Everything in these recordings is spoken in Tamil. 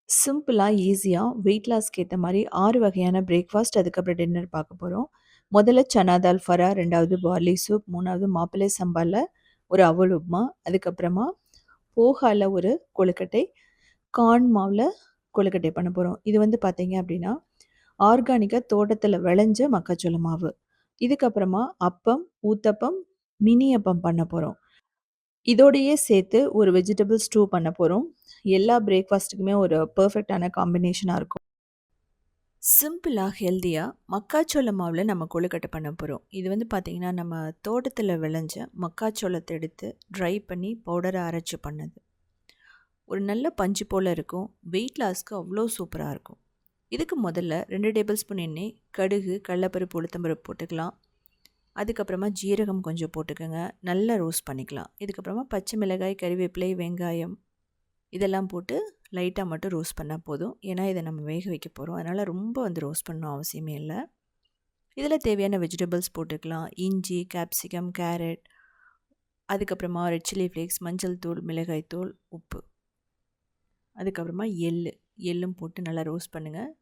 சிம்பிளா, ஈஸியா வெயிட் லாஸ்க்கு ஏத்த மாரி 6 வகையான பிரேக்ஃபாஸ்ட் அதுக்கப்புறம் டின்னர் பார்க்க போறோம். முதல்ல சனா தால் ஃபரா, 2வது பார்லி சூப், 3வது மாப்பிள்ளை சம்பால ஒரு அவல் உப்மா, அதுக்கப்புறமா போஹால ஒரு கொழுக்கட்டை, கார்ன் மாவுல கொழுக்கட்டை பண்ண போறோம். இது வந்து பார்த்தீங்க அப்டின்னா, ஆர்கானிக்கா தோட்டத்துல விளைஞ்ச மக்காச்சோள மாவு. இதுக்கப்புறமா அப்பம், ஊத்தப்பம், மினி அப்பம் பண்ண போறோம். இதோடயே சேர்த்து ஒரு வெஜிடபிள் ஸ்டூ பண்ண போறோம். எல்லா பிரேக்ஃபாஸ்ட்டுக்குமே ஒரு பெர்ஃபெக்ட்டான காம்பினேஷனா இருக்கும். சிம்பிளா, ஹெல்தியா மக்காச்சோள மாவுல நம்ம கொழுக்கட்டை பண்ண போறோம். இது வந்து பார்த்தீங்கன்னா, நம்ம தோட்டத்துல விளைஞ்ச மக்காச்சோளத்த எடுத்து ட்ரை பண்ணி பவுடரா அரைச்சு பண்ணது. ஒரு நல்ல பஞ்சு போல இருக்கும். வெயிட் லாஸ்க்கு அவ்வளோ சூப்பரா இருக்கும். இதுக்கு முதல்ல 2 டேபிள் ஸ்பூன் எண்ணெய், கடுகு, கடலப்பருப்பு, உளுத்தம்பருப்பு போட்டுக்கலாம். அதுக்கப்புறமா ஜீரகம் கொஞ்சம் போட்டுக்கோங்க. நல்லா ரோஸ்ட் பண்ணிக்கலாம். இதுக்கப்புறமா பச்சை மிளகாய், கறிவேப்பிலை, வெங்காயம் இதெல்லாம் போட்டு லைட்டாக மட்டும் ரோஸ்ட் பண்ணால் போதும். ஏன்னா இதை நம்ம வேக வைக்க போகிறோம். அதனால் ரொம்ப வந்து ரோஸ்ட் பண்ணணும் அவசியமே இல்லை. இதில் தேவையான வெஜிடபிள்ஸ் போட்டுக்கலாம். இஞ்சி, கேப்சிகம், கேரட், அதுக்கப்புறமா ரெட் சில்லி ஃப்ளேக்ஸ், மஞ்சள் தூள், மிளகாய் தூள், உப்பு, அதுக்கப்புறமா எள்ளும் போட்டு நல்லா ரோஸ்ட் பண்ணுங்கள்.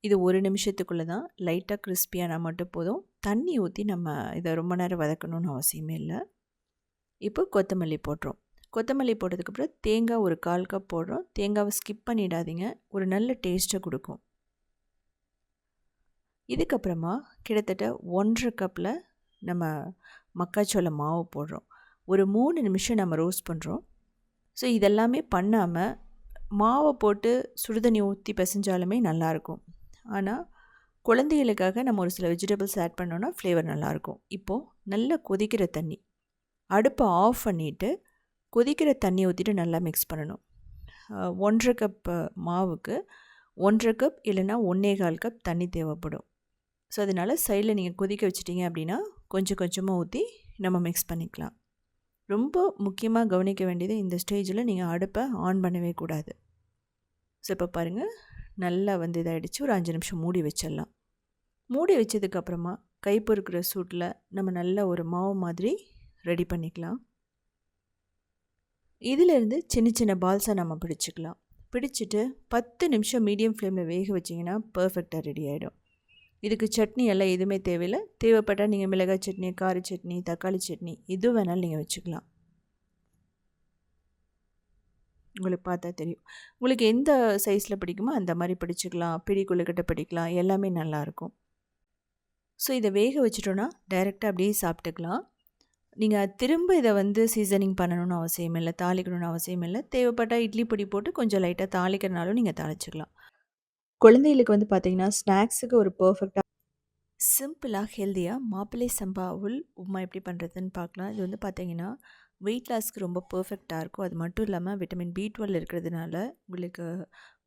இது 1 நிமிஷத்துக்குள்ளே தான் லைட்டாக கிறிஸ்பியானால் மட்டும் போதும். தண்ணி ஊற்றி நம்ம இதை ரொம்ப நேரம் வதக்கணும்னு அவசியமே இல்லை. இப்போ கொத்தமல்லி போட்டுரும். கொத்தமல்லி போட்டதுக்கப்புறம் தேங்காய் ஒரு 1/4 கப் போடுறோம். தேங்காவை ஸ்கிப் பண்ணிடாதீங்க. ஒரு நல்ல டேஸ்ட்டை கொடுக்கும். இதுக்கப்புறமா கிட்டத்தட்ட 1/2 கப்பில் நம்ம மக்காச்சோள மாவு போடுறோம். ஒரு 3 நிமிஷம் நம்ம ரோஸ்ட் பண்ணுறோம். ஸோ இதெல்லாமே பண்ணாமல் மாவை போட்டு சுடுதண்ணி ஊற்றி பிசைஞ்சாலுமே நல்லாயிருக்கும். ஆனால் குழந்தைகளுக்காக நம்ம ஒரு சில வெஜிடபிள்ஸ் ஆட் பண்ணோன்னா ஃப்ளேவர் நல்லாயிருக்கும். இப்போது நல்லா கொதிக்கிற தண்ணி, அடுப்பை ஆஃப் பண்ணிவிட்டு கொதிக்கிற தண்ணி ஊற்றிட்டு நல்லா மிக்ஸ் பண்ணணும். 1/2 கப் மாவுக்கு 1/2 கப் இல்லைனா 1/4 கப் தண்ணி தேவைப்படும். ஸோ அதனால் சைடில் நீங்கள் கொதிக்க வச்சிட்டிங்க அப்படின்னா கொஞ்சம் கொஞ்சமாக ஊற்றி நம்ம மிக்ஸ் பண்ணிக்கலாம். ரொம்ப முக்கியமாக கவனிக்க வேண்டியது, இந்த ஸ்டேஜில் நீங்கள் அடுப்பை ஆன் பண்ணவே கூடாது. ஸோ இப்போ பாருங்கள், நல்லா வந்து இதாகிடுச்சு. ஒரு 5 நிமிஷம் மூடி வச்சிடலாம். மூடி வச்சதுக்கப்புறமா கை பொறுக்கிற சூட்டில் நம்ம நல்ல ஒரு மாவு மாதிரி ரெடி பண்ணிக்கலாம். இதிலேருந்து சின்ன சின்ன பால்ஸாக நம்ம பிடிச்சிக்கலாம். பிடிச்சிட்டு 10 நிமிஷம் மீடியம் ஃப்ளேமில் வேக வச்சிங்கன்னா பர்ஃபெக்டாக ரெடி ஆகிடும். இதுக்கு சட்னி எல்லாம் எதுவுமே தேவையில்லை. தேவைப்பட்டால் நீங்கள் மிளகாய் சட்னி, கார சட்னி, தக்காளி சட்னி எது வேணாலும் நீங்கள் வச்சுக்கலாம். உங்களுக்கு பார்த்தா தெரியும். உங்களுக்கு எந்த சைஸில் பிடிக்குமோ அந்த மாதிரி பிடிச்சிக்கலாம். பிடி கொழுக்கட்டை பிடிக்கலாம். எல்லாமே நல்லாயிருக்கும். ஸோ இதை வேக வச்சிட்டோன்னா டைரெக்டாக அப்படியே சாப்பிட்டுக்கலாம். நீங்கள் திரும்ப இதை வந்து சீசனிங் பண்ணணும்னு அவசியம் இல்லை, தாளிக்கணும்னு அவசியம் இல்லை. தேவைப்பட்டால் இட்லி பொடி போட்டு கொஞ்சம் லைட்டாக தாளிக்கிறனாலும் நீங்கள் தாளிச்சிக்கலாம். குழந்தைகளுக்கு வந்து பார்த்தீங்கன்னா ஸ்நாக்ஸுக்கு ஒரு பர்ஃபெக்டாக சிம்பிளாக ஹெல்த்தியாக மாப்பிள்ளை சம்பா உப்மா எப்படி பண்ணுறதுன்னு பார்க்கலாம். இது வந்து பார்த்தீங்கன்னா வெயிட் லாஸ்க்கு ரொம்ப பர்ஃபெக்டாக இருக்கும். அது மட்டும் இல்லாமல் விட்டமின் B12 இருக்கிறதுனால உங்களுக்கு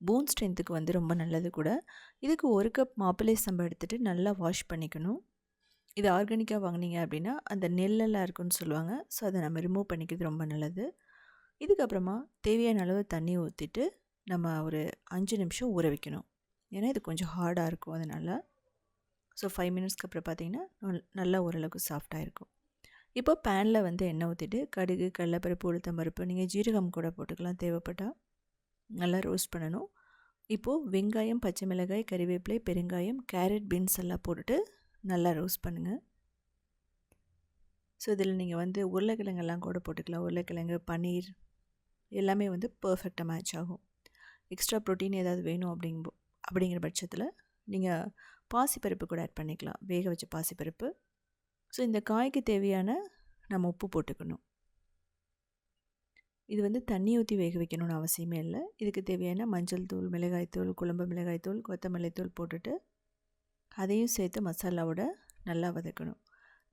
போன் ஸ்ட்ரென்த்துக்கு வந்து ரொம்ப நல்லது கூட. இதுக்கு 1 கப் மாப்பிள்ளை சம்பா எடுத்துகிட்டு நல்லா வாஷ் பண்ணிக்கணும். இது ஆர்கானிக்காக வாங்கினீங்க அப்படின்னா அந்த நெல்லெல்லாம் இருக்குன்னு சொல்லுவாங்க. ஸோ அதை நம்ம ரிமூவ் பண்ணிக்கிறது ரொம்ப நல்லது. இதுக்கப்புறமா தேவையான அளவு தண்ணி ஊற்றிட்டு நம்ம ஒரு 5 நிமிஷம் ஊற வைக்கணும். ஏன்னா இது கொஞ்சம் ஹார்டாக இருக்கும் அதனால். ஸோ 5 மினிட்ஸ்க்கு அப்புறம் பார்த்திங்கன்னா நல்லா ஓரளவுக்கு சாஃப்டாக இருக்கும். இப்போ பேனில் வந்து எண்ணெய் ஊற்றிட்டு கடுகு, கடலைப்பருப்பு, உளுத்தம்பருப்பு, நீங்கள் ஜீரகம் கூட போட்டுக்கலாம் தேவைப்பட்டால். நல்லா ரோஸ்ட் பண்ணணும். இப்போது வெங்காயம், பச்சை மிளகாய், கறிவேப்பிலை, பெருங்காயம், கேரட், பீன்ஸ் எல்லாம் போட்டுட்டு நல்லா ரோஸ்ட் பண்ணுங்கள். ஸோ இதில் நீங்கள் வந்து உருளைக்கிழங்கெல்லாம் கூட போட்டுக்கலாம். உருளைக்கிழங்கு, பன்னீர் எல்லாமே வந்து பர்ஃபெக்டாக மேட்ச் ஆகும். எக்ஸ்ட்ரா ப்ரோட்டீன் ஏதாவது வேணும் அப்படிங்கிற பட்சத்தில் நீங்கள் பாசிப்பருப்பு கூட ஆட் பண்ணிக்கலாம், வேக வச்ச பாசிப்பருப்பு. ஸோ இந்த காய்க்கு தேவையான நம்ம உப்பு போட்டுக்கணும். இது வந்து தண்ணி ஊற்றி வேக வைக்கணும்னு அவசியமே இல்லை. இதுக்கு தேவையான மஞ்சள் தூள், மிளகாய்த்தூள், குழம்பு மிளகாய்த்தூள், கொத்தமல்லி தூள் போட்டுட்டு அதையும் சேர்த்து மசாலாவோட நல்லா வதக்கணும்.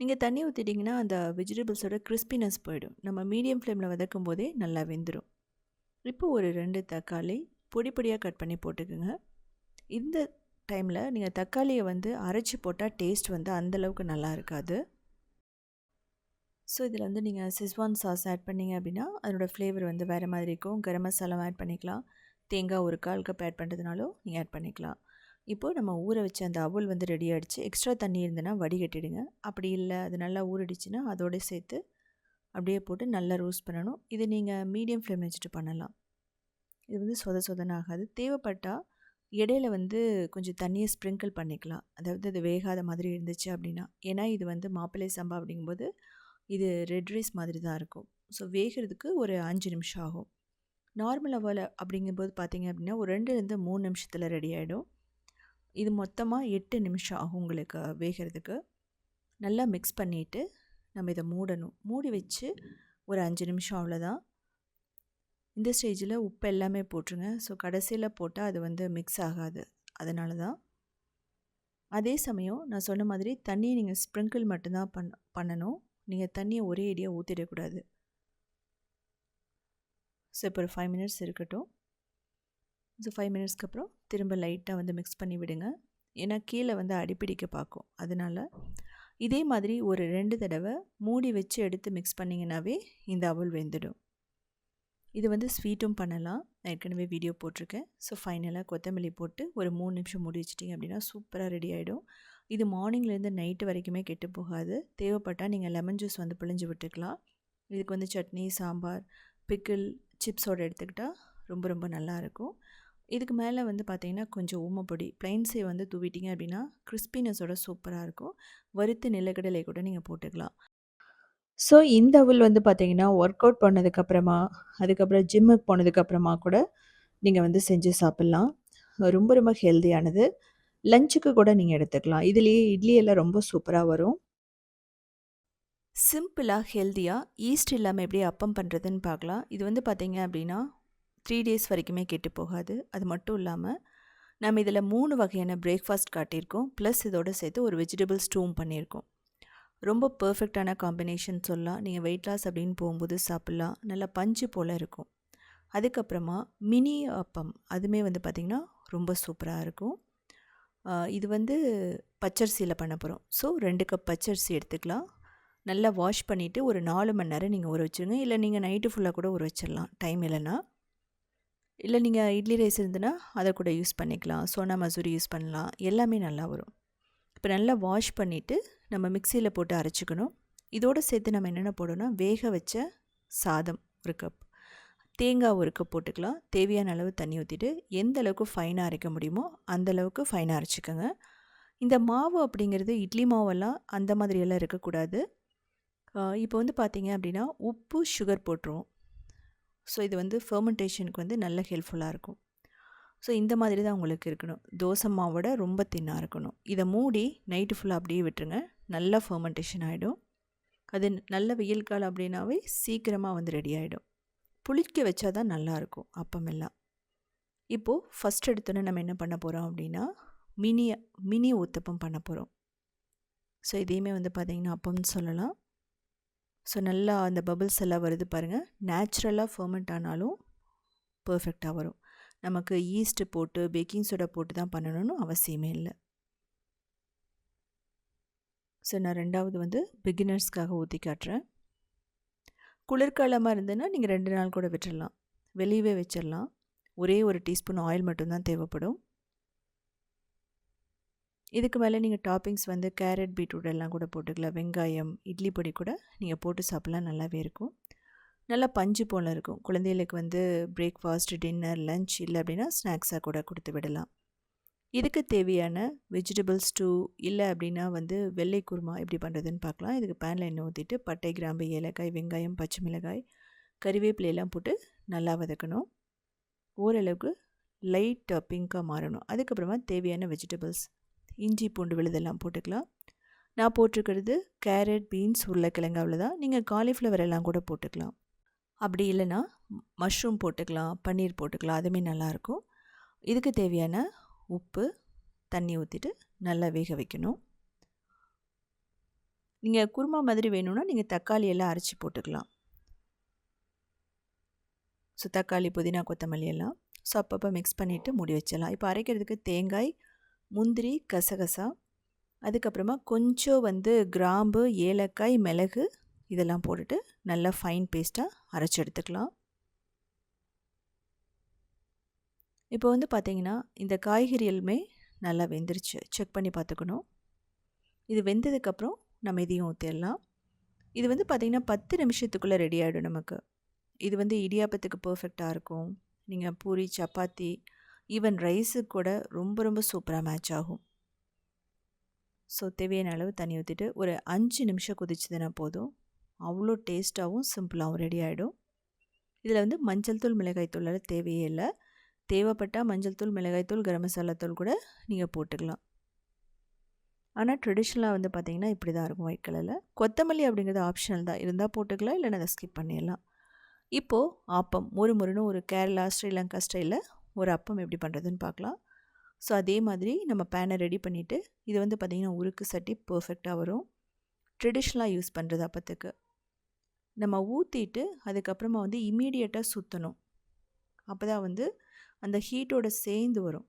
நீங்கள் தண்ணி ஊற்றிட்டிங்கன்னா அந்த வெஜிடபிள்ஸோட கிறிஸ்பினஸ் போயிடும். நம்ம மீடியம் ஃப்ளேமில் வதக்கும் போதே நல்லா வெந்துடும். இப்போ ஒரு 2 தக்காளி பொடி பொடியாக கட் பண்ணி போட்டுக்குங்க. இந்த டைமில் நீங்கள் தக்காளியை வந்து அரைச்சி போட்டால் டேஸ்ட் வந்து அந்தளவுக்கு நல்லா இருக்காது. ஸோ இதில் வந்து நீங்கள் செஸ்வான் சாஸ் ஆட் பண்ணிங்க அப்படின்னா அதனோடய ஃப்ளேவர் வந்து வேறு மாதிரி இருக்கும். கரம் மசாலாவும் ஆட் பண்ணிக்கலாம். தேங்காய் ஒரு 1/4 கப் ஆட் பண்ணுறதுனாலும் நீங்கள் ஆட் பண்ணிக்கலாம். இப்போது நம்ம ஊற வச்ச அந்த அவல் வந்து ரெடி ஆகிடுச்சு. எக்ஸ்ட்ரா தண்ணி இருந்ததுன்னா வடிகட்டிடுங்க. அப்படி இல்லை அது நல்லா ஊறிடுச்சுன்னா அதோடு சேர்த்து அப்படியே போட்டு நல்லா ரோஸ்ட் பண்ணணும். இது நீங்கள் மீடியம் ஃப்ளேம் வச்சுட்டு பண்ணலாம். இது வந்து சொத சொதன்னு ஆகாது. தேவைப்பட்டால் இடையில வந்து கொஞ்சம் தண்ணியை ஸ்ப்ரிங்கிள் பண்ணிக்கலாம். அதாவது அது வேகாத மாதிரி இருந்துச்சு அப்படின்னா. ஏன்னா இது வந்து மாப்பிள்ளை சம்பா அப்படிங்கும்போது இது ரெட் ரைஸ் மாதிரி தான் இருக்கும். ஸோ வேகிறதுக்கு ஒரு 5 நிமிஷம் ஆகும். நார்மல் அவல் அப்படிங்கும்போது பார்த்தீங்க அப்படின்னா ஒரு 2லேருந்து 3 நிமிஷத்தில் ரெடி ஆகிடும். இது மொத்தமாக 8 நிமிஷம் ஆகும் உங்களுக்கு வேகிறதுக்கு. நல்லா மிக்ஸ் பண்ணிவிட்டு நம்ம இதை மூடணும். மூடி வச்சு ஒரு 5 நிமிஷம் அவ்வளோதான். இந்த ஸ்டேஜில் உப்பு எல்லாமே போட்டுருங்க. ஸோ கடைசியில் போட்டால் அது வந்து மிக்ஸ் ஆகாது. அதனால தான். அதே சமயம் நான் சொன்ன மாதிரி தண்ணியை நீங்கள் ஸ்ப்ரிங்கிள் மட்டும்தான் பண்ணணும். நீங்கள் தண்ணியை ஒரே அடியாக ஊற்றிடக்கூடாது. ஸோ இப்போ ஒரு 5 மினிட்ஸ் இருக்கட்டும். ஸோ 5 மினிட்ஸ்க்கு அப்புறம் திரும்ப லைட்டாக வந்து மிக்ஸ் பண்ணி விடுங்க. ஏன்னா கீழே வந்து அடிப்பிடிக்க பார்க்கும். அதனால் இதே மாதிரி ஒரு 2 தடவை மூடி வச்சு எடுத்து மிக்ஸ் பண்ணிங்கனாவே இந்த அவல் வெந்துடும். இது வந்து ஸ்வீட்டும் பண்ணலாம். நான் ஏற்கனவே வீடியோ போட்டிருக்கேன். ஸோ ஃபைனலாக கொத்தமல்லி போட்டு ஒரு 3 நிமிஷம் மூடி வச்சிட்டிங்க அப்படின்னா சூப்பராக ரெடி ஆகிடும். இது மார்னிங்லேருந்து நைட்டு வரைக்குமே கெட்டு போகாது. தேவைப்பட்டால் நீங்கள் லெமன் ஜூஸ் வந்து பிழிஞ்சு விட்டுக்கலாம். இதுக்கு வந்து சட்னி, சாம்பார், பிக்கிள், சிப்ஸோடு எடுத்துக்கிட்டால் ரொம்ப ரொம்ப நல்லாயிருக்கும். இதுக்கு மேலே வந்து பார்த்திங்கன்னா கொஞ்சம் ஓமப்பொடி ப்ளைன்ஸை வந்து தூவிட்டிங்க அப்படின்னா கிறிஸ்பினஸோட சூப்பராக இருக்கும். வறுத்து நிலக்கடலை கூட நீங்கள் போட்டுக்கலாம். ஸோ இந்த அவல் வந்து பார்த்திங்கன்னா ஒர்க் அவுட் பண்ணதுக்கப்புறமா, அதுக்கப்புறம் ஜிம்முக்கு போனதுக்கப்புறமா கூட நீங்கள் வந்து செஞ்சு சாப்பிட்லாம். ரொம்ப ரொம்ப ஹெல்த்தியானது. லஞ்சுக்கு கூட நீங்கள் எடுத்துக்கலாம். இதுலேயே இட்லி எல்லாம் ரொம்ப சூப்பராக வரும். சிம்பிளாக ஹெல்த்தியாக ஈஸ்ட் இல்லாமல் எப்படி அப்பம் பண்ணுறதுன்னு பார்க்கலாம். இது வந்து பார்த்திங்க அப்படின்னா 3 டேஸ் வரைக்குமே கெட்டு போகாது. அது மட்டும் இல்லாமல் நம்ம இதில் 3 வகையான பிரேக்ஃபாஸ்ட் காட்டியிருக்கோம். ப்ளஸ் இதோடு சேர்த்து ஒரு வெஜிடபிள் ஸ்டூவும் பண்ணியிருக்கோம். ரொம்ப பர்ஃபெக்டான காம்பினேஷன் சொல்லலாம். நீங்கள் வெயிட் லாஸ் அப்படின்னு போகும்போது சாப்பிட்லாம். நல்லா பஞ்சு போல் இருக்கும். அதுக்கப்புறமா மினி அப்பம் அதுவுமே வந்து பார்த்திங்கன்னா ரொம்ப சூப்பராக இருக்கும். இது வந்து பச்சரிசியில் பண்ண போகிறோம். ஸோ 2 கப் பச்சரிசி எடுத்துக்கலாம். நல்லா வாஷ் பண்ணிவிட்டு ஒரு 4 மணி நேரம் நீங்கள் ஊற வச்சுருங்க. இல்லை நீங்கள் நைட்டு ஃபுல்லாக கூட ஊற வச்சிடலாம் டைம் இல்லைன்னா. இல்லை நீங்கள் இட்லி ரைஸ் இருந்துன்னா அதை கூட யூஸ் பண்ணிக்கலாம். சோனா மசூரி யூஸ் பண்ணலாம். எல்லாமே நல்லா வரும். இப்போ நல்லா வாஷ் பண்ணிவிட்டு நம்ம மிக்சியில் போட்டு அரைச்சிக்கணும். இதோடு சேர்த்து நம்ம என்னென்ன போடணும்னா வேக வச்ச சாதம் 1 கப், தேங்காய் 1 கப் போட்டுக்கலாம். தேவையான அளவு தண்ணி ஊற்றிட்டு எந்த அளவுக்கு ஃபைனாக அரைக்க முடியுமோ அந்தளவுக்கு ஃபைனாக அரைச்சிக்கோங்க. இந்த மாவு அப்படிங்கிறது இட்லி மாவெல்லாம் அந்த மாதிரியெல்லாம் இருக்கக்கூடாது. இப்போ வந்து பார்த்திங்க அப்படின்னா உப்பு, சுகர் போட்டுருவோம். ஸோ இது வந்து ஃபெர்மெண்டேஷனுக்கு வந்து நல்ல ஹெல்ப்ஃபுல்லாக இருக்கும். ஸோ இந்த மாதிரி தான் உங்களுக்கு இருக்கணும். தோசை மாவோட ரொம்ப தின்னாக இருக்கணும். இதை மூடி நைட்டு ஃபுல்லாக அப்படியே விட்டுருங்க. நல்லா ஃபெர்மெண்டேஷன் ஆகிடும். அது நல்ல வெயில் காலம் அப்படின்னாவே சீக்கிரமாக வந்து ரெடி ஆகிடும். புளிக்க வச்சா தான் நல்லாயிருக்கும் அப்பம் எல்லாம். இப்போது ஃபஸ்ட் எடுத்தோன்னே நம்ம என்ன பண்ண போகிறோம் அப்படின்னா மினி ஊத்தப்பம் பண்ண போகிறோம். ஸோ இதையுமே வந்து பார்த்திங்கன்னா அப்பம்னு சொல்லலாம். ஸோ நல்லா அந்த பபிள்ஸ் எல்லாம் வருது பாருங்கள். நேச்சுரலாக ஃபெர்மெண்ட் ஆனாலும் பர்ஃபெக்டாக வரும். நமக்கு ஈஸ்ட்டு போட்டு பேக்கிங் சோடா போட்டு தான் பண்ணணும்னு அவசியமே இல்லை. ஸோ நான் 2வது வந்து பிகினர்ஸ்க்காக ஊற்றி காட்டுறேன். குளிர்காலமாக இருந்ததுன்னா நீங்கள் 2 நாள் கூட விட்டுடலாம். வெளியவே வச்சிடலாம். ஒரே ஒரு டீஸ்பூன் ஆயில் மட்டும்தான் தேவைப்படும். இதுக்கு மேலே நீங்கள் டாப்பிங்ஸ் வந்து கேரட், பீட்ரூட் எல்லாம் கூட போட்டுக்கலாம். வெங்காயம், இட்லி பொடி கூட நீங்கள் போட்டு சாப்பிட்லாம். நல்லாவே இருக்கும். நல்லா பஞ்சு போல் இருக்கும். குழந்தைகளுக்கு வந்து பிரேக்ஃபாஸ்ட், டின்னர், லஞ்ச் இல்லை அப்படின்னா ஸ்நாக்ஸாக கூட கொடுத்து விடலாம். இதுக்கு தேவையான வெஜிடபிள் ஸ்டூ இல்லை அப்படின்னா வந்து வெள்ளை குருமா எப்படி பண்ணுறதுன்னு பார்க்கலாம். இதுக்கு பேனில் எண்ணெய் ஊற்றிட்டு பட்டை, கிராம்பு, ஏலக்காய், வெங்காயம், பச்சை மிளகாய், கறிவேப்பிலையெல்லாம் போட்டு நல்லா வதக்கணும். ஓரளவுக்கு லைட் பிங்காக மாறணும். அதுக்கப்புறமா தேவையான வெஜிடபிள்ஸ் இஞ்சி, பூண்டு விழுதெல்லாம் போட்டுக்கலாம். நான் போட்டிருக்கிறது கேரட், பீன்ஸ், உருளைக்கிழங்கு அவ்வளோதான். நீங்கள் காலிஃப்ளவர் எல்லாம் கூட போட்டுக்கலாம். அப்படி இல்லைன்னா மஷ்ரூம் போட்டுக்கலாம், பன்னீர் போட்டுக்கலாம். அதுவுமே நல்லாயிருக்கும். இதுக்கு தேவையான உப்பு, தண்ணி ஊற்றிட்டு நல்லா வேக வைக்கணும். நீங்கள் குருமா மாதிரி வேணும்னா நீங்கள் தக்காளி எல்லாம் அரைச்சி போட்டுக்கலாம். ஸோ தக்காளி, புதினா, கொத்தமல்லி எல்லாம் ஸோ அப்பப்போ மிக்ஸ் பண்ணிவிட்டு மூடி வச்சிடலாம். இப்போ அரைக்கிறதுக்கு தேங்காய், முந்திரி, கசகசா, அதுக்கப்புறமா கொஞ்சம் வந்து கிராம்பு, ஏலக்காய், மிளகு இதெல்லாம் போட்டுட்டு நல்லா ஃபைன் பேஸ்ட்டாக அரைச்சி எடுத்துக்கலாம். இப்போ வந்து பார்த்திங்கன்னா இந்த காய்கறிகளுமே நல்லா வெந்துருச்சு. செக் பண்ணி பார்த்துக்கணும். இது வெந்ததுக்கப்புறம் நம்ம இதையும் ஊற்றிடலாம். இது வந்து பார்த்திங்கன்னா 10 நிமிஷத்துக்குள்ளே ரெடி ஆகிடும் நமக்கு. இது வந்து இடியாப்பத்துக்கு பர்ஃபெக்டாக இருக்கும். நீங்கள் பூரி, சப்பாத்தி, ஈவன் ரைஸுக்கு கூட ரொம்ப ரொம்ப சூப்பராக மேட்ச் ஆகும். ஸோ தேவையான அளவு தண்ணி ஊற்றிட்டு ஒரு 5 நிமிஷம் கொதிச்சதுன்னா போதும். அவ்வளோ டேஸ்ட்டாகவும் சிம்பிளாகவும் ரெடி ஆகிடும். இதில் வந்து மஞ்சள் தூள், மிளகாய் தூள் தேவையே இல்லை. தேவைப்பட்டால் மஞ்சள் தூள், மிளகாய் தூள், கரம் மசாலா தூள் கூட நீங்கள் போட்டுக்கலாம். ஆனால் ட்ரெடிஷ்னலாக வந்து பார்த்திங்கன்னா இப்படி தான் இருக்கும் ஒயிட் கலரில். கொத்தமல்லி அப்படிங்கிறது ஆப்ஷனல் தான், இருந்தால் போட்டுக்கலாம், இல்லைன்னா அதை ஸ்கிப் பண்ணிடலாம். இப்போது ஆப்பம் முறுமுறுன்னு ஒரு கேரளா, ஸ்ரீலங்கா ஸ்டைலில் ஒரு அப்பம் எப்படி பண்ணுறதுன்னு பார்க்கலாம். ஸோ அதே மாதிரி நம்ம பேனை ரெடி பண்ணிவிட்டு, இது வந்து பார்த்திங்கன்னா உருக்கு சட்டி பர்ஃபெக்டாக வரும். ட்ரெடிஷ்னலாக யூஸ் பண்ணுறது அப்பத்துக்கு. நம்ம ஊற்றிட்டு அதுக்கப்புறமா வந்து இம்மீடியட்டாக சுற்றணும். அப்போ தான் வந்து அந்த ஹீட்டோடு சேர்ந்து வரும்.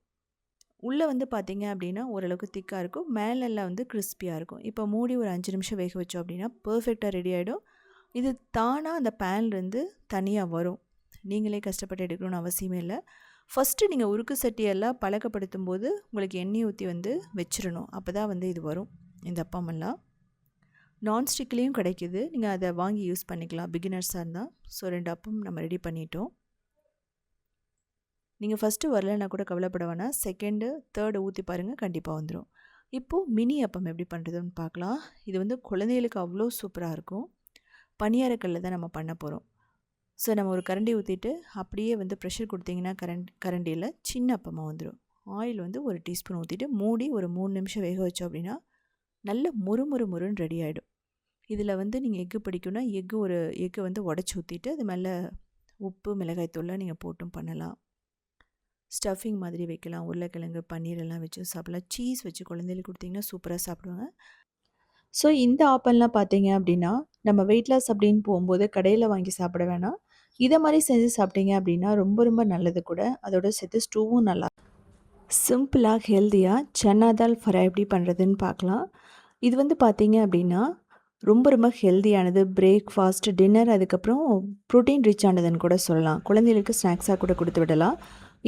உள்ளே வந்து பார்த்திங்க அப்படின்னா ஓரளவுக்கு திக்காக இருக்கும், மேலெல்லாம் வந்து கிறிஸ்பியாக இருக்கும். இப்போ மூடி ஒரு 5 நிமிஷம் வேக வச்சோம் அப்படின்னா பர்ஃபெக்டாக ரெடி ஆகிடும். இது தானாக அந்த பேன்லேருந்து தனியாக வரும். நீங்களே கஷ்டப்பட்டு எடுக்கணும்னு அவசியமே இல்லை. ஃபஸ்ட்டு நீங்கள் உருக்கு சட்டியெல்லாம் பழக்கப்படுத்தும் போது உங்களுக்கு எண்ணெய் ஊற்றி வந்து வச்சிடணும். அப்போ தான் வந்து இது வரும். இந்த அப்பமெல்லாம் நான்ஸ்டிக்லேயும் கிடைக்கிது, நீங்கள் அதை வாங்கி யூஸ் பண்ணிக்கலாம் பிகினர்ஸாக இருந்தால். ஸோ 2 அப்பம் நம்ம ரெடி பண்ணிட்டோம். நீங்கள் ஃபஸ்ட்டு வரலைன்னா கூட கவலைப்பட வேணாம், செகண்டு, தேர்டு ஊற்றி பாருங்கள், கண்டிப்பாக வந்துடும். இப்போது மினி அப்பம் எப்படி பண்ணுறதுன்னு பார்க்கலாம். இது வந்து குழந்தைகளுக்கு அவ்வளோ சூப்பராக இருக்கும். பனியாரக்கல்லில் தான் நம்ம பண்ண போகிறோம். ஸோ நம்ம ஒரு கரண்டி ஊற்றிட்டு அப்படியே வந்து ப்ரெஷர் கொடுத்திங்கன்னா கரண்டியில் சின்ன அப்பமாக வந்துடும். ஆயில் வந்து ஒரு டீஸ்பூன் ஊற்றிட்டு மூடி ஒரு 3 நிமிஷம் வேக வச்சோம் அப்படின்னா நல்ல முறுமுறுன்னு ரெடி ஆகிடும். இதில் வந்து நீங்கள் எக்கு பிடிக்குன்னா ஒரு எக்கு வந்து உடச்சி ஊற்றிட்டு அது மேலே உப்பு, மிளகாய் தூள்லாம் நீங்கள் போட்டும் பண்ணலாம். ஸ்டஃபிங் மாதிரி வைக்கலாம். உருளைக்கிழங்கு, பன்னீர் எல்லாம் வச்சு சாப்பிடலாம். சீஸ் வச்சு குழந்தைகளுக்கு கொடுத்திங்கன்னா சூப்பராக சாப்பிடுவாங்க. ஸோ இந்த ஆப்பம்லாம் பார்த்தீங்க அப்படின்னா நம்ம வெயிட் லாஸ் அப்படின்னு போகும்போது கடையில் வாங்கி சாப்பிட வேணாம். இதை மாதிரி செஞ்சு சாப்பிட்டீங்க அப்படின்னா ரொம்ப ரொம்ப நல்லது கூட. அதோட சேர்த்து ஸ்டூவும் நல்லா. சிம்பிளாக ஹெல்த்தியாக சன்னா தால் ஃப்ரை எப்படி பண்ணுறதுன்னு பார்க்கலாம். இது வந்து பார்த்தீங்க அப்படின்னா ரொம்ப ரொம்ப ஹெல்த்தியானது. பிரேக்ஃபாஸ்ட், டின்னர், அதுக்கப்புறம் ப்ரோட்டீன் ரிச் ஆனதுன்னு கூட சொல்லலாம். குழந்தைகளுக்கு ஸ்நாக்ஸாக கூட கொடுத்து விடலாம்.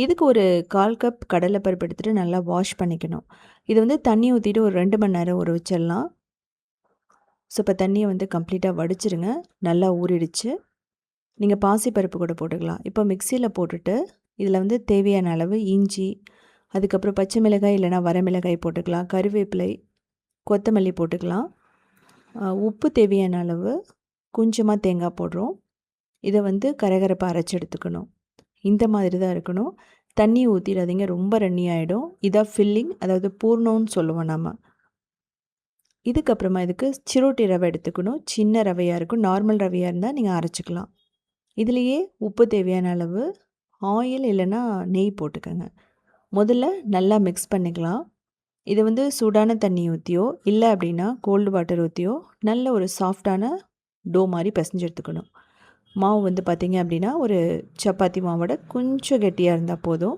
இதுக்கு ஒரு 1/4 கப் கடலைப்பருப்பு எடுத்துகிட்டு நல்லா வாஷ் பண்ணிக்கணும். இது வந்து தண்ணி ஊற்றிட்டு ஒரு 2 மணி நேரம் ஊற வச்சிடலாம். ஸோ இப்போ தண்ணியை வந்து கம்ப்ளீட்டாக வடிச்சிருங்க. நல்லா ஊறிடுச்சு. நீங்கள் பாசிப்பருப்பு கூட போட்டுக்கலாம். இப்போ மிக்சியில் போட்டுட்டு இதில் வந்து தேவையான அளவு இஞ்சி, அதுக்கப்புறம் பச்சை மிளகாய் இல்லைனா வரமிளகாய் போட்டுக்கலாம், கருவேப்பிலை, கொத்தமல்லி போட்டுக்கலாம், உப்பு தேவையான அளவு, கொஞ்சமாக தேங்காய் போடுறோம். இதை வந்து கரகரப்பாக அரைச்சி எடுத்துக்கணும். இந்த மாதிரி தான் இருக்கணும். தண்ணி ஊற்றிடாதீங்க, ரொம்ப ரன்னி ஆகிடும். இதான் ஃபில்லிங், அதாவது பூர்ணம்னு சொல்லுவோம் நம்ம. இதுக்கப்புறமா இதுக்கு சிரோட்டி ரவை எடுத்துக்கணும். சின்ன ரவையாக இருக்கும். நார்மல் ரவையாக இருந்தால் நீங்கள் அரைச்சிக்கலாம். இதுலேயே உப்பு தேவையான அளவு, ஆயில் இல்லைன்னா நெய் போட்டுக்கோங்க. முதல்ல நல்லா மிக்ஸ் பண்ணிக்கலாம். இதை வந்து சூடான தண்ணி ஊற்றியோ இல்லை அப்படின்னா கோல்டு வாட்டர் ஊற்றியோ நல்ல ஒரு சாஃப்டான டோ மாதிரி பிசைஞ்சு எடுத்துக்கணும். மாவு வந்து பார்த்திங்க அப்படின்னா ஒரு சப்பாத்தி மாவோட கொஞ்சம் கெட்டியாக இருந்தால் போதும்.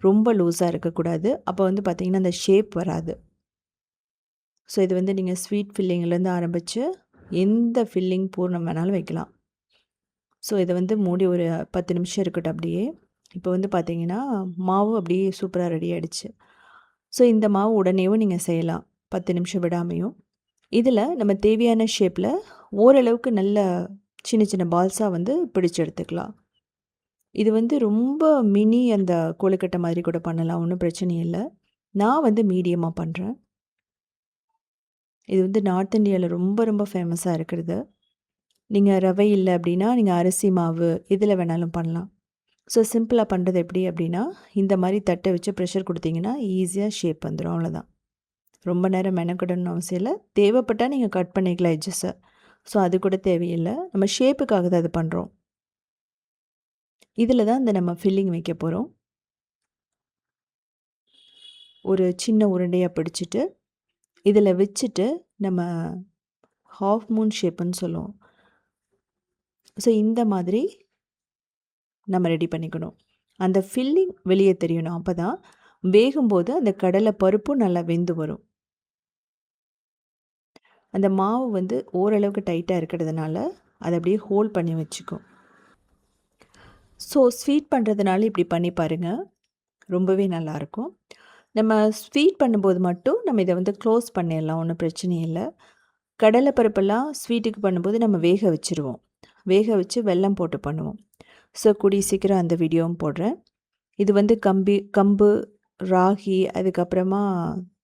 ரொம்ப லூஸாக இருக்கக்கூடாது. அப்போ வந்து பார்த்திங்கன்னா அந்த ஷேப் வராது. ஸோ இது வந்து நீங்கள் ஸ்வீட் ஃபில்லிங்லேருந்து ஆரம்பித்து எந்த ஃபில்லிங் பூர்ணம் வேணாலும் வைக்கலாம். ஸோ இதை வந்து மூடி ஒரு 10 நிமிஷம் இருக்கட்டும் அப்படியே. இப்போ வந்து பார்த்திங்கன்னா மாவு அப்படியே சூப்பராக ரெடி ஆகிடுச்சு. ஸோ இந்த மாவு உடனேவும் நீங்கள் செய்யலாம், 10 நிமிஷம் விடாமையும். இதில் நம்ம தேவையான ஷேப்பில் ஓரளவுக்கு நல்ல சின்ன சின்ன பால்ஸாக வந்து பிடிச்சி எடுத்துக்கலாம். இது வந்து ரொம்ப மினி அந்த கொழுக்கட்டை மாதிரி கூட பண்ணலாம், ஒன்றும் பிரச்சனை இல்லை. நான் வந்து மீடியமாக பண்ணுறேன். இது வந்து நார்த் இந்தியாவில் ரொம்ப ரொம்ப ஃபேமஸாக இருக்கிறது. நீங்கள் ரவை இல்லை அப்படின்னா நீங்கள் அரிசி மாவு இதில் வேணாலும் பண்ணலாம். ஸோ சிம்பிளாக பண்ணுறது எப்படி அப்படின்னா இந்த மாதிரி தட்டை வச்சு ப்ரெஷர் கொடுத்தீங்கன்னா ஈஸியாக ஷேப் வந்துடும். அவ்வளோதான். ரொம்ப நேரம் மெனக்கடணும்னு அவசியம் இல்லை. தேவைப்பட்டால் நீங்கள் கட் பண்ணிக்கலாம் எட்ஜஸை. ஸோ அது கூட தேவையில்லை. நம்ம ஷேப்புக்காக தான் அது பண்ணுறோம். இதில் தான் இந்த நம்ம ஃபில்லிங் வைக்க போகிறோம். ஒரு சின்ன உருண்டையாக பிடிச்சிட்டு இதில் வச்சுட்டு நம்ம ஹாஃப் மூன் ஷேப்புன்னு சொல்லுவோம். ஸோ இந்த மாதிரி நம்ம ரெடி பண்ணிக்கணும். அந்த ஃபில்லிங் வெளியே தெரியணும். அப்போ தான் வேகும்போது அந்த கடலை பருப்பும் நல்லா வெந்து வரும். அந்த மாவு வந்து ஓரளவுக்கு டைட்டாக இருக்கிறதுனால அதை அப்படியே ஹோல்ட் பண்ணி வச்சுக்கும். ஸோ ஸ்வீட் பண்ணுறதுனால இப்படி பண்ணி பாருங்கள், ரொம்பவே நல்லாயிருக்கும். நம்ம ஸ்வீட் பண்ணும்போது மட்டும் நம்ம இதை வந்து க்ளோஸ் பண்ணிடலாம், ஒன்றும் பிரச்சனை இல்லை. கடலை பருப்பெல்லாம் ஸ்வீட்டுக்கு பண்ணும்போது நம்ம வேக வச்சுருவோம். வேக வச்சு வெல்லம் போட்டு பண்ணுவோம். ஸோ கூடிய சீக்கிரம் அந்த வீடியோவும் போடுறேன். இது வந்து கம்பு, ராகி, அதுக்கப்புறமா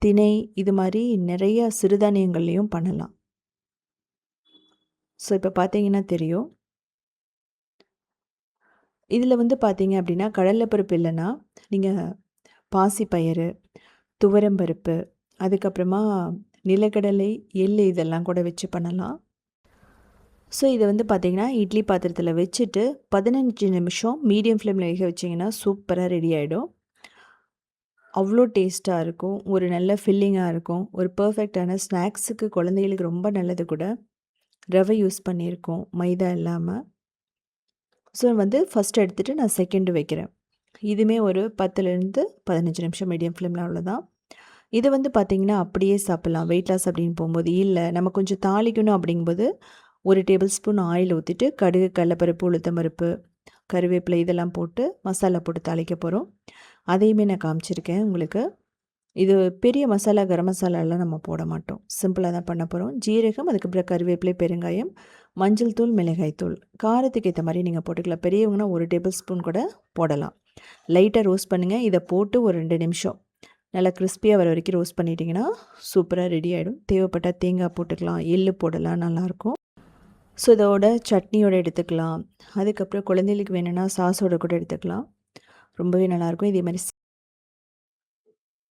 திணை, இது மாதிரி நிறைய சிறுதானியங்கள்லேயும் பண்ணலாம். ஸோ இப்போ பார்த்தீங்கன்னா தெரியும். இதில் வந்து பார்த்தீங்க அப்படின்னா கடலைப்பருப்பு இல்லைன்னா நீங்கள் பாசிப்பயிறு, துவரம்பருப்பு, அதுக்கப்புறமா நிலக்கடலை, எள்ளு இதெல்லாம் கூட வச்சு பண்ணலாம். ஸோ இதை வந்து பார்த்திங்கன்னா இட்லி பாத்திரத்தில் வச்சுட்டு 15 நிமிஷம் மீடியம் ஃப்ளேமில் வேக வச்சிங்கன்னா சூப்பராக ரெடி ஆகிடும். அவ்வளோ டேஸ்ட்டாக இருக்கும். ஒரு நல்ல ஃபில்லிங்காக இருக்கும். ஒரு பர்ஃபெக்டான ஸ்நாக்ஸுக்கு குழந்தைகளுக்கு ரொம்ப நல்லது கூட. ரவை யூஸ் பண்ணியிருக்கோம், மைதா இல்லாமல். ஸோ வந்து ஃபஸ்ட்டு எடுத்துகிட்டு நான் செகண்டு வைக்கிறேன். இதுவுமே ஒரு 10லேருந்து 15 நிமிஷம் மீடியம் ஃப்ளேமில் அவ்வளோதான். இது வந்து பார்த்திங்கன்னா அப்படியே சாப்பிட்லாம். வெயிட் லாஸ் அப்படின்னு போகும்போது, இல்லை நம்ம கொஞ்சம் தாளிக்கணும் அப்படிங்கும்போது 1 டேபிள் ஸ்பூன் ஆயில் ஊற்றிட்டு கடுகு, கடலப்பருப்பு, உளுத்தம்பருப்பு, கருவேப்பிலை இதெல்லாம் போட்டு மசாலா போட்டு தாளிக்க போகிறோம். அதையுமே நான் காமிச்சிருக்கேன் உங்களுக்கு. இது பெரிய மசாலா, கரம் மசாலாலாம் நம்ம போட மாட்டோம். சிம்பிளாக தான் பண்ண போகிறோம். ஜீரகம், அதுக்கப்புறம் கருவேப்பிலை, பெருங்காயம், மஞ்சள் தூள், மிளகாய் தூள். காரத்துக்கு ஏற்ற மாதிரி நீங்கள் போட்டுக்கலாம். பெரியவங்கன்னா 1 டேபிள் ஸ்பூன் கூட போடலாம். லைட்டாக ரோஸ்ட் பண்ணுங்கள். இதை போட்டு ஒரு 2 நிமிஷம் நல்லா கிறிஸ்பியாக வர வரைக்கும் ரோஸ்ட் பண்ணிட்டிங்கன்னா சூப்பராக ரெடி ஆகிடும். தேவைப்பட்டால் தேங்காய் போட்டுக்கலாம், எள்ளு போடலாம், நல்லாயிருக்கும். ஸோ இதோட சட்னியோடு எடுத்துக்கலாம். அதுக்கப்புறம் குழந்தைகளுக்கு வேணும்னா சாஸோட கூட எடுத்துக்கலாம். ரொம்பவே நல்லாயிருக்கும். இதே மாதிரி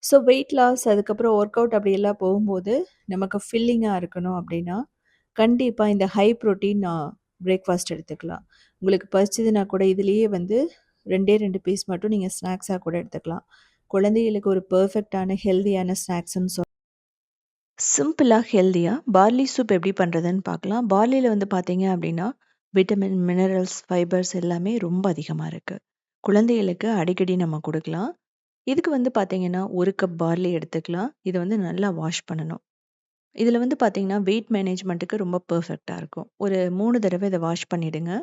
ஸோ வெயிட் லாஸ், அதுக்கப்புறம் ஒர்க் அவுட் அப்படியெல்லாம் போகும்போது நமக்கு ஃபில்லிங்காக இருக்கணும் அப்படின்னா, கண்டிப்பாக இந்த ஹை ப்ரோட்டீன் பிரேக்ஃபாஸ்ட் எடுத்துக்கலாம். உங்களுக்கு பசிச்சதுன்னா கூட இதுலேயே வந்து 2 பீஸ் மட்டும் நீங்கள் ஸ்நாக்ஸாக கூட எடுத்துக்கலாம். குழந்தைகளுக்கு ஒரு பெர்ஃபெக்டான ஹெல்தியான ஸ்நாக்ஸ்ன்னு சிம்பிளாக ஹெல்தியாக பார்லி சூப் எப்படி பண்ணுறதுன்னு பார்க்கலாம். பார்லியில் வந்து பார்த்தீங்க அப்படின்னா விட்டமின், மினரல்ஸ், ஃபைபர்ஸ் எல்லாமே ரொம்ப அதிகமாக இருக்குது. குழந்தைகளுக்கு அடிக்கடி நம்ம கொடுக்கலாம். இதுக்கு வந்து பார்த்தீங்கன்னா 1 கப் பார்லி எடுத்துக்கலாம். இதை வந்து நல்லா வாஷ் பண்ணணும். இதில் வந்து பார்த்தீங்கன்னா வெயிட் மேனேஜ்மெண்ட்டுக்கு ரொம்ப பெர்ஃபெக்டாக இருக்கும். ஒரு 3 தடவை இதை வாஷ் பண்ணிவிடுங்க.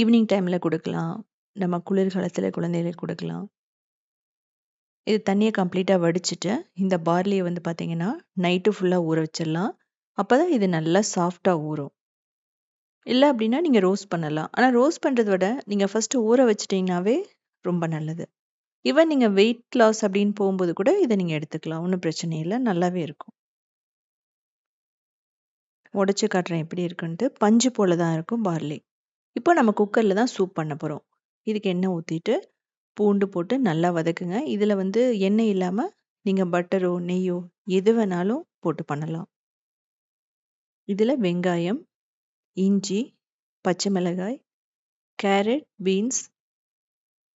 ஈவினிங் டைமில் கொடுக்கலாம். நம்ம குளிர்காலத்தில் குழந்தைகளுக்கு கொடுக்கலாம். இது தண்ணியை கம்ப்ளீட்டாக வடிச்சிட்டு இந்த பார்லியை வந்து பார்த்தீங்கன்னா நைட்டு ஃபுல்லாக ஊற வச்சிடலாம். அப்போ தான் இது நல்லா சாஃப்டாக ஊறும். இல்லை அப்படின்னா நீங்கள் ரோஸ்ட் பண்ணலாம். ஆனால் ரோஸ்ட் பண்ணுறத விட நீங்கள் ஃபஸ்ட்டு ஊற வச்சிட்டிங்கனாவே ரொம்ப நல்லது. ஈவன் நீங்கள் வெயிட் லாஸ் அப்படின்னு போகும்போது கூட இதை நீங்கள் எடுத்துக்கலாம். ஒன்றும் பிரச்சனை இல்லை, நல்லாவே இருக்கும். உடச்சி காட்டுறேன் எப்படி இருக்குன்ட்டு. பஞ்சு போல தான் இருக்கும் பார்லி. இப்போ நம்ம குக்கரில் தான் சூப் பண்ண போகிறோம். இதுக்கு எண்ணெய் ஊற்றிட்டு பூண்டு போட்டு நல்லா வதக்குங்க. இதில் வந்து எண்ணெய் இல்லாமல் நீங்கள் பட்டரோ, நெய்யோ எது வேணாலும் போட்டு பண்ணலாம். இதில் வெங்காயம், இஞ்சி, பச்சை மிளகாய், கேரட், பீன்ஸ்,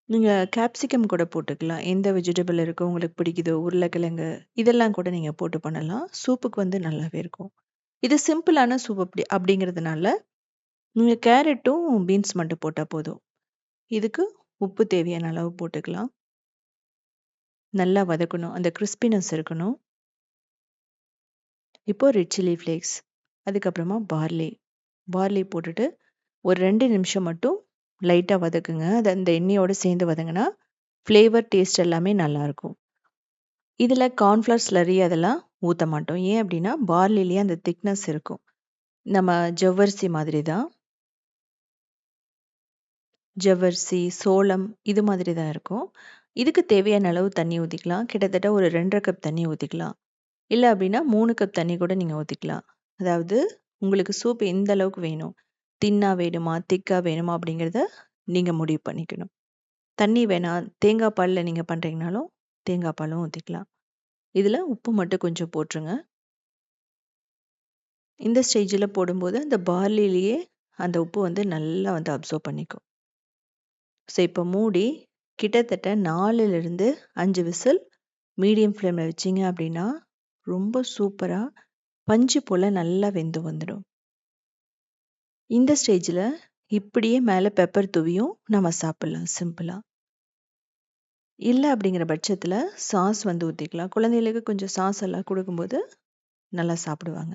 நீங்கள் கேப்சிகம் கூட போட்டுக்கலாம். எந்த வெஜிடபிள் இருக்கோ உங்களுக்கு பிடிக்குதோ, உருளைக்கிழங்கு இதெல்லாம் கூட நீங்கள் போட்டு பண்ணலாம். சூப்புக்கு வந்து நல்லாவே இருக்கும். இது சிம்பிளான சூப் அப்படிங்கிறதுனால நீங்கள் கேரட்டும் பீன்ஸ் மட்டும் போட்டால் போதும். இதுக்கு உப்பு தேவையான அளவு போட்டுக்கலாம். நல்லா வதக்கணும். அந்த கிறிஸ்பினஸ் இருக்கணும். இப்போ ரெட் சில்லி ஃப்ளேக்ஸ், அதுக்கப்புறமா பார்லி போட்டுட்டு ஒரு 2 நிமிஷம் மட்டும் லைட்டாக வதக்குங்க. அது அந்த எண்ணெயோடு சேர்ந்து வதங்கினா ஃப்ளேவர், டேஸ்ட் எல்லாமே நல்லாயிருக்கும். இதில் கார்ன்ஃப்ளவர் ஸ்லரி அதெல்லாம் ஊற்ற மாட்டோம். ஏன் அப்படின்னா பார்லிலேயே அந்த திக்னஸ் இருக்கும். நம்ம ஜவ்வரிசி மாதிரி தான். ஜவ்வரிசி, சோளம் இது மாதிரி தான் இருக்கும். இதுக்கு தேவையான அளவு தண்ணி ஊற்றிக்கலாம். கிட்டத்தட்ட ஒரு 2½ கப் தண்ணி ஊற்றிக்கலாம். இல்லை அப்படின்னா 3 கப் தண்ணி கூட நீங்கள் ஊற்றிக்கலாம். அதாவது உங்களுக்கு சூப் எந்த அளவுக்கு வேணும், தின்னா வேணுமா, திக்கா வேணுமா அப்படிங்கிறத நீங்கள் முடிவு பண்ணிக்கணும். தண்ணி வேணாம், தேங்காய் பாலில் நீங்கள் பண்ணுறீங்கனாலும் தேங்காய் பாலும் ஊற்றிக்கலாம். இதில் உப்பு மட்டும் கொஞ்சம் போட்டுருங்க. இந்த ஸ்டேஜில் போடும்போது அந்த பார்லிலேயே அந்த உப்பு வந்து நல்லா வந்து அப்சர்வ் பண்ணிக்கும். ஸோ இப்போ மூடி கிட்டத்தட்ட 4லிருந்து 5 விசில் மீடியம் ஃப்ளேமில் வச்சிங்க அப்படின்னா ரொம்ப சூப்பராக பஞ்சு போல் நல்லா வெந்து வந்துடும். இந்த ஸ்டேஜில் இப்படியே மேலே பெப்பர் தூவியும் நம்ம சாப்பிட்லாம் சிம்பிளாக. இல்லை அப்படிங்கிற பட்சத்தில் சாஸ் வந்து ஊற்றிக்கலாம். குழந்தைகளுக்கு கொஞ்சம் சாஸ் எல்லாம் கொடுக்கும்போது நல்லா சாப்பிடுவாங்க.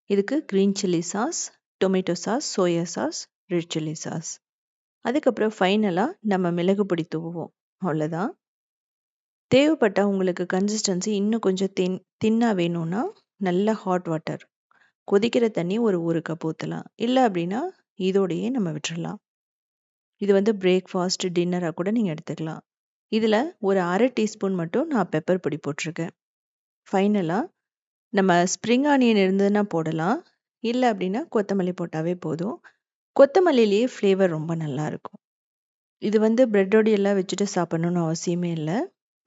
இதுக்கு green chilli sauce, tomato sauce, soya sauce, red chilli sauce. அதுக்கப்புறம் ஃபைனலாக நம்ம மிளகு பொடி தூவுவோம். அவ்வளோதான். தேவைப்பட்டால் உங்களுக்கு கன்சிஸ்டன்சி இன்னும் கொஞ்சம் தின்னாக வேணும்னா நல்ல ஹாட் வாட்டர், கொதிக்கிற தண்ணி ஒரு 1 கப் ஊற்றலாம். இல்லை அப்படின்னா இதோடையே நம்ம விட்டுறலாம். இது வந்து பிரேக்ஃபாஸ்ட், டின்னரா கூட நீங்க எடுத்துக்கலாம். இதுல ஒரு 1/2 டீஸ்பூன் மட்டும் நான் பெப்பர் பொடி போட்டிருக்கேன். ஃபைனலா நம்ம ஸ்ப்ரிங் ஆனியன் இருந்ததுன்னா போடலாம். இல்ல அப்படின்னா கொத்தமல்லி போட்டாவே போதும். கொத்தமல்லியிலேயே ஃப்ளேவர் ரொம்ப நல்லாயிருக்கும். இது வந்து பிரெட்டோட எல்லாம் வச்சுட்டு சாப்பிடணும்னு அவசியமே இல்ல.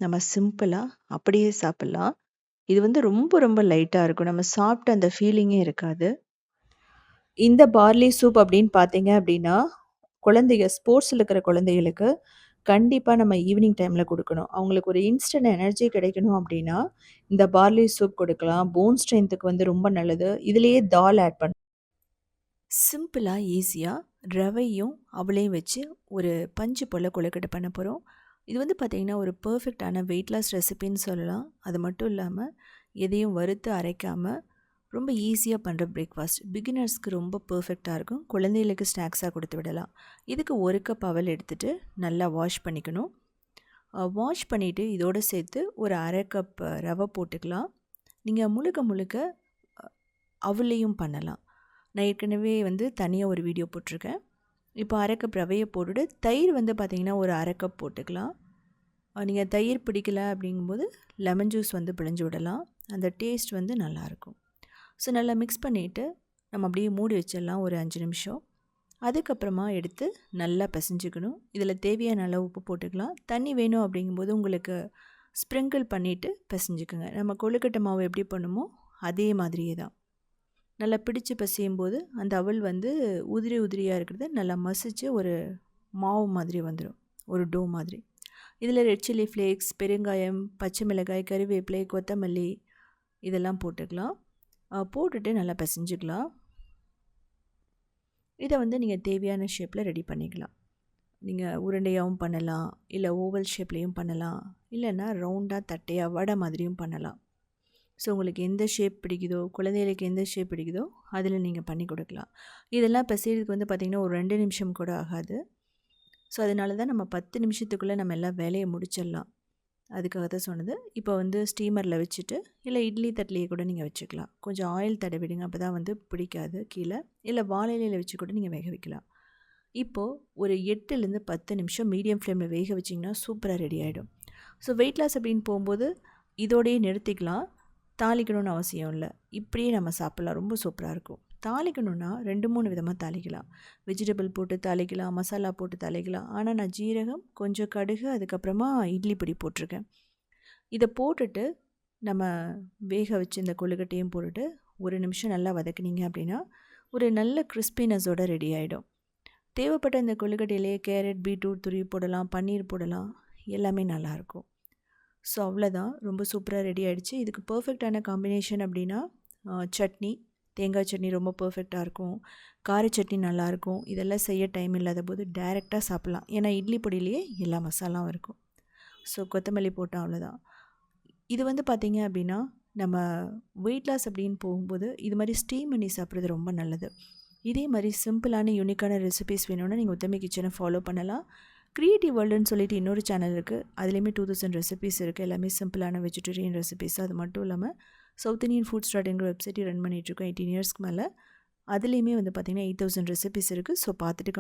நம்ம சிம்பிளா அப்படியே சாப்பிடலாம். இது வந்து ரொம்ப ரொம்ப லைட்டா இருக்கும். நம்ம சாப்பிட்ட அந்த ஃபீலிங்கே இருக்காது. இந்த பார்லி சூப் அப்படின்னு பார்த்தீங்க அப்படின்னா, குழந்தைங்க ஸ்போர்ட்ஸ்ல இருக்கிற குழந்தைகளுக்கு கண்டிப்பா நம்ம ஈவினிங் டைம்ல குடுக்கணும். அவங்களுக்கு ஒரு இன்ஸ்டன்ட் எனர்ஜி கிடைக்கணும் அப்படின்னா, இந்த பார்லி சூப் குடுக்கலாம். போன் ஸ்ட்ரென்த்துக்கு வந்து ரொம்ப நல்லது. இதிலேயே தால் ஆட் சிம்பிளா, ஈஸியா ரவையும், அவலையும் வச்சு ஒரு பஞ்சு போல கொழுக்கட்டை பண்ண போறோம். இது வந்து பார்த்தீங்கன்னா, ஒரு பெர்ஃபெக்ட்டான வெயிட் லாஸ் ரெசிபின்னு சொல்லலாம். அது மட்டும் இல்லாம, எதையும் வறுத்து அரைக்காம, ரொம்ப ஈஸியா பண்ற பிரேக்ஃபாஸ்ட். பிகினர்ஸ்க்கு ரொம்ப பெர்ஃபெக்ட்டா இருக்கும். குழந்தைகளுக்கு ஸ்நாக்ஸா கொடுத்து விடலாம். இதுக்கு 1 கப் அவல் எடுத்துட்டு நல்லா வாஷ் பண்ணிக்கணும். வாஷ் பண்ணிவிட்டு இதோடு சேர்த்து ஒரு 1/2 கப் ரவை போட்டுக்கலாம். நீங்கள் முழுக்க முழுக்க அவலையும் பண்ணலாம். நான் ஏற்கனவே வந்து தனியாக ஒரு வீடியோ போட்டிருக்கேன். இப்போ 1/2 கப் ரவையை போட்டுட்டு தயிர் வந்து பார்த்திங்கன்னா ஒரு 1/2 கப் போட்டுக்கலாம். நீங்கள் தயிர் பிடிக்கல அப்படிங்கும்போது லெமன் ஜூஸ் வந்து பிழிஞ்சு விடலாம். அந்த டேஸ்ட் வந்து நல்லாயிருக்கும். ஸோ நல்லா மிக்ஸ் பண்ணிவிட்டு நம்ம அப்படியே மூடி வச்சிடலாம் ஒரு 5 நிமிஷம். அதுக்கப்புறமா எடுத்து நல்லா பிசைஞ்சுக்கணும். இதில் தேவையான அளவு உப்பு போட்டுக்கலாம். தண்ணி வேணும் அப்படிங்கும்போது உங்களுக்கு ஸ்ப்ரிங்கிள் பண்ணிவிட்டு பிசைஞ்சுக்குங்க. நம்ம கொழுக்கட்டை மாவு எப்படி பண்ணுமோ அதே மாதிரியே தான். நல்லா பிடிச்சு பிசையும் போது அந்த அவல் வந்து உதிரி உதிரியாக இருக்கிறது நல்லா மசிச்சு ஒரு மாவு மாதிரி வந்துடும், ஒரு டோ மாதிரி. இதில் ரெட் சில்லி ஃப்ளேக்ஸ், பெருங்காயம், பச்சை மிளகாய், கறிவேப்பிலை, கொத்தமல்லி இதெல்லாம் போட்டுக்கலாம். போட்டுட்டு நல்லா பிசைஞ்சுக்கலாம். இதை வந்து நீங்கள் தேவையான ஷேப்பில் ரெடி பண்ணிக்கலாம். நீங்கள் உருண்டையாகவும் பண்ணலாம், இல்லை ஓவல் ஷேப்லேயும் பண்ணலாம், இல்லைன்னா ரவுண்டாக தட்டையாக வடை மாதிரியும் பண்ணலாம். ஸோ உங்களுக்கு எந்த ஷேப் பிடிக்குதோ, குழந்தைகளுக்கு எந்த ஷேப் பிடிக்குதோ அதில் நீங்கள் பண்ணி கொடுக்கலாம். இதெல்லாம் பிசைறதுக்கு வந்து பார்த்திங்கன்னா ஒரு 2 நிமிஷம் கூட ஆகாது. ஸோ அதனால தான் நம்ம 10 நிமிஷத்துக்குள்ளே நம்ம எல்லா வேலையை முடிச்சிடலாம். அதுக்காக தான் சொன்னது. இப்போ வந்து ஸ்டீமரில் வச்சுட்டு, இல்லை இட்லி தட்டிலேயே கூட நீங்கள் வச்சுக்கலாம். கொஞ்சம் ஆயில் தடவிடுங்க, அப்போ தான் வந்து பிடிக்காது கீழே. இல்லை வாழை இலையில் வச்சு கூட நீங்கள் வேக வைக்கலாம். இப்போது ஒரு 8லேருந்து 10 நிமிஷம் மீடியம் ஃப்ளேமில் வேக வச்சிங்கன்னா சூப்பராக ரெடி ஆகிடும். ஸோ வெயிட் லாஸ் அப்படின்னு போகும்போது இதோடையே நிறுத்திக்கலாம். தாளிக்கணும்னு அவசியம் இல்லை. இப்படியே நம்ம சாப்பிட்லாம். ரொம்ப சூப்பராக இருக்கும். தாளிக்கணுன்னா 2-3 விதமாக தாளிக்கலாம். வெஜிடபிள் போட்டு தாளிக்கலாம், மசாலா போட்டு தாளிக்கலாம். ஆனால் நான் ஜீரகம், கொஞ்சம் கடுகு, அதுக்கப்புறமா இட்லி பொடி போட்டிருக்கேன். இதை போட்டுட்டு நம்ம வேக வச்சு இந்த கொழுக்கட்டையும் போட்டுட்டு 1 நிமிஷம் நல்லா வதக்குனீங்க அப்படின்னா ஒரு நல்ல கிறிஸ்பினஸோட ரெடி ஆகிடும். தேவைப்பட்ட இந்த கொழுக்கட்டையிலே கேரட், பீட்ரூட் துருவி போடலாம், பன்னீர் போடலாம், எல்லாமே நல்லாயிருக்கும். ஸோ அவ்வளோதான், ரொம்ப சூப்பராக ரெடி ஆகிடுச்சு. இதுக்கு பர்ஃபெக்டான காம்பினேஷன் அப்படின்னா சட்னி, தேங்காய் சட்னி ரொம்ப பர்ஃபெக்டாக இருக்கும். கார சட்னி நல்லாயிருக்கும். இதெல்லாம் செய்ய டைம் இல்லாத போது டைரெக்டாக சாப்பிட்லாம். ஏன்னா இட்லி பொடியிலேயே எல்லா மசாலாவும் இருக்கும். ஸோ கொத்தமல்லி போட்டால் அவ்வளோதான். இது வந்து பார்த்திங்க அப்படின்னா நம்ம வெயிட் லாஸ் அப்படின்னு போகும்போது இது மாதிரி ஸ்டீம் பண்ணி சாப்பிட்றது ரொம்ப நல்லது. இதே மாதிரி சிம்பிளான யூனிக்கான ரெசிபிஸ் வேணும்னா நீங்கள் உத்தமி கிச்சனை ஃபாலோ பண்ணலாம். க்ரியேட்டிவ் வேர்ல்டுன்னு சொல்லிட்டு இன்னொரு சேனல் இருக்குது. அதுலேயுமே 2000 ரெசிபிஸ் இருக்குது. எல்லாமே சிம்பிளான வெஜிடேரியன் ரெசிபிஸ். அது மட்டும் இல்லாமல் சவுத் இண்டியன் ஃபுட்ஸ் டாட்ங்கிற வெப்சைட்டையும் ரன் பண்ணிகிட்ருக்கோம் 18 இயர்ஸ்க்கு மேலே. அதுலேயுமே வந்து பார்த்திங்கன்னா 8000 ரெசிபிஸ் இருக்குது. ஸோ பார்த்துட்டு